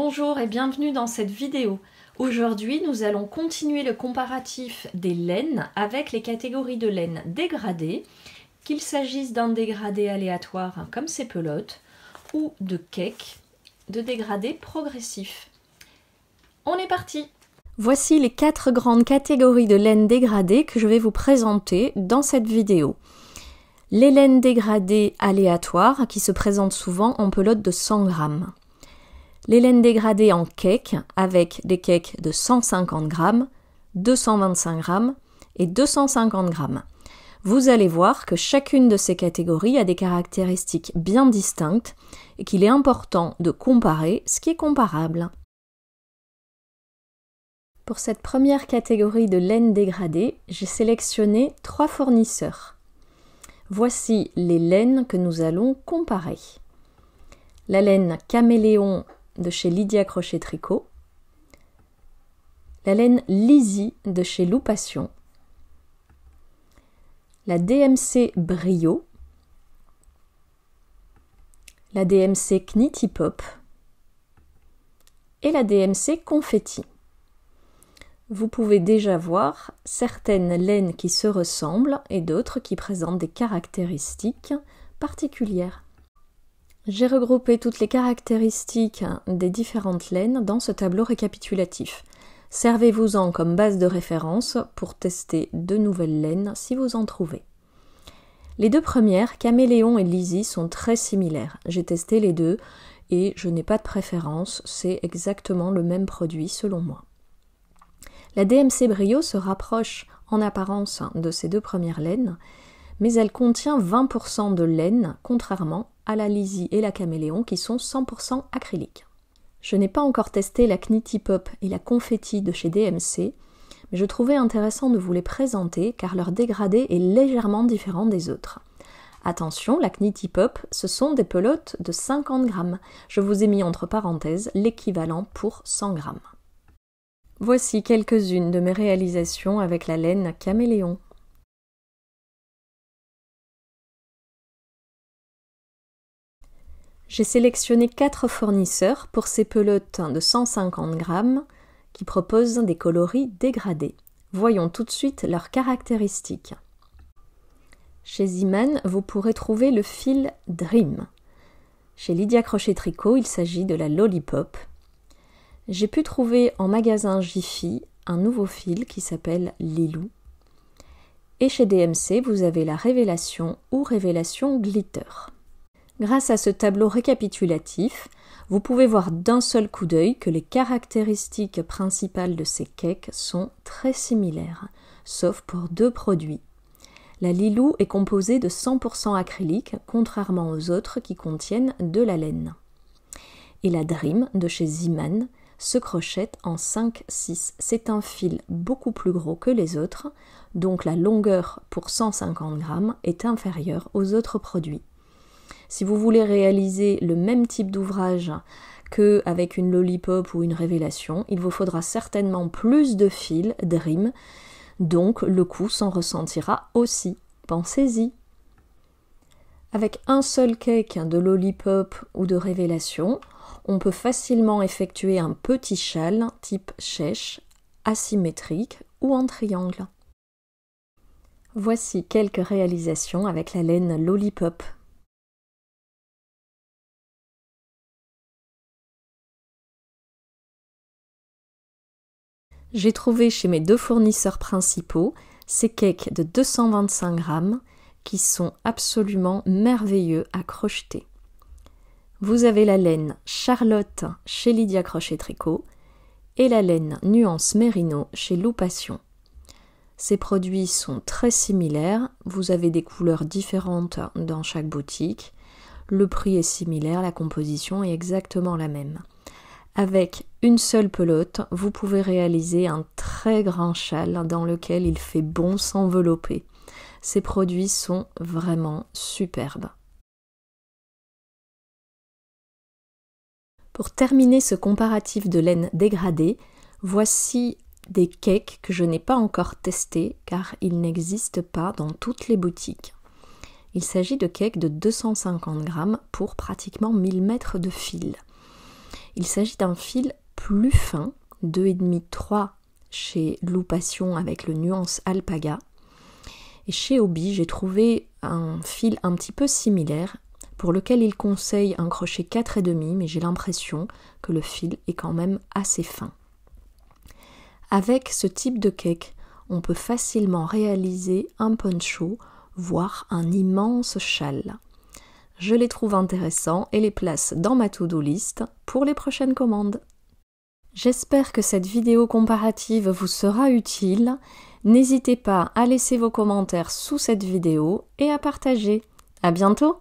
Bonjour et bienvenue dans cette vidéo. Aujourd'hui, nous allons continuer le comparatif des laines avec les catégories de laine dégradées, qu'il s'agisse d'un dégradé aléatoire comme ces pelotes ou de cake, de dégradé progressif. On est parti! Voici les 4 grandes catégories de laine dégradée que je vais vous présenter dans cette vidéo. Les laines dégradées aléatoires qui se présentent souvent en pelote de 100 g. Les laines dégradées en cake avec des cakes de 150 g, 225 g et 250 g. Vous allez voir que chacune de ces catégories a des caractéristiques bien distinctes et qu'il est important de comparer ce qui est comparable. Pour cette première catégorie de laine dégradée, j'ai sélectionné 3 fournisseurs. Voici les laines que nous allons comparer. La laine Caméléon de chez Lydia Crochet Tricot, la laine Lizzy de chez Loupation, la DMC Brio, la DMC Knitty Pop et la DMC Confetti. Vous pouvez déjà voir certaines laines qui se ressemblent et d'autres qui présentent des caractéristiques particulières. J'ai regroupé toutes les caractéristiques des différentes laines dans ce tableau récapitulatif. Servez-vous-en comme base de référence pour tester de nouvelles laines si vous en trouvez. Les deux premières, Caméléon et Lizzy, sont très similaires. J'ai testé les deux et je n'ai pas de préférence, c'est exactement le même produit selon moi. La DMC Brio se rapproche en apparence de ces deux premières laines, mais elle contient 20% de laine, contrairement à la Lizzy et la Caméléon qui sont 100% acryliques. Je n'ai pas encore testé la Knitty Pop et la Confetti de chez DMC, mais je trouvais intéressant de vous les présenter car leur dégradé est légèrement différent des autres. Attention, la Knitty Pop, ce sont des pelotes de 50 g. Je vous ai mis entre parenthèses l'équivalent pour 100 g. Voici quelques-unes de mes réalisations avec la laine Caméléon. J'ai sélectionné 4 fournisseurs pour ces pelotes de 150 g qui proposent des coloris dégradés. Voyons tout de suite leurs caractéristiques. Chez Ziman, vous pourrez trouver le fil Dream. Chez Lydia Crochet Tricot, il s'agit de la Lollipop. J'ai pu trouver en magasin Jiffy un nouveau fil qui s'appelle Lilou. Et chez DMC, vous avez la Révélation ou Révélation Glitter. Grâce à ce tableau récapitulatif, vous pouvez voir d'un seul coup d'œil que les caractéristiques principales de ces cakes sont très similaires, sauf pour 2 produits. La Lilou est composée de 100% acrylique, contrairement aux autres qui contiennent de la laine. Et la Dream de chez Ziman se crochette en 5-6. C'est un fil beaucoup plus gros que les autres, donc la longueur pour 150 g est inférieure aux autres produits. Si vous voulez réaliser le même type d'ouvrage qu'avec une Lollipop ou une Révélation, il vous faudra certainement plus de fils Dream, donc le coût s'en ressentira aussi. Pensez-y. Avec un seul cake de Lollipop ou de Révélation, on peut facilement effectuer un petit châle type chèche, asymétrique ou en triangle. Voici quelques réalisations avec la laine Lollipop. J'ai trouvé chez mes 2 fournisseurs principaux ces cakes de 225 g qui sont absolument merveilleux à crocheter. Vous avez la laine Charlotte chez Lydia Crochet Tricot et la laine Nuance Mérino chez Loupation. Ces produits sont très similaires, vous avez des couleurs différentes dans chaque boutique, le prix est similaire, la composition est exactement la même. Avec une seule pelote, vous pouvez réaliser un très grand châle dans lequel il fait bon s'envelopper. Ces produits sont vraiment superbes. Pour terminer ce comparatif de laine dégradée, voici des cakes que je n'ai pas encore testés car ils n'existent pas dans toutes les boutiques. Il s'agit de cakes de 250 g pour pratiquement 1000 mètres de fil. Il s'agit d'un fil plus fin, 2,5-3 chez Lou Passion avec le nuance Alpaga. Et chez Hobbii, j'ai trouvé un fil un petit peu similaire pour lequel il conseille un crochet 4,5, mais j'ai l'impression que le fil est quand même assez fin. Avec ce type de cake, on peut facilement réaliser un poncho, voire un immense châle. Je les trouve intéressants et les place dans ma to-do list pour les prochaines commandes. J'espère que cette vidéo comparative vous sera utile. N'hésitez pas à laisser vos commentaires sous cette vidéo et à partager. À bientôt!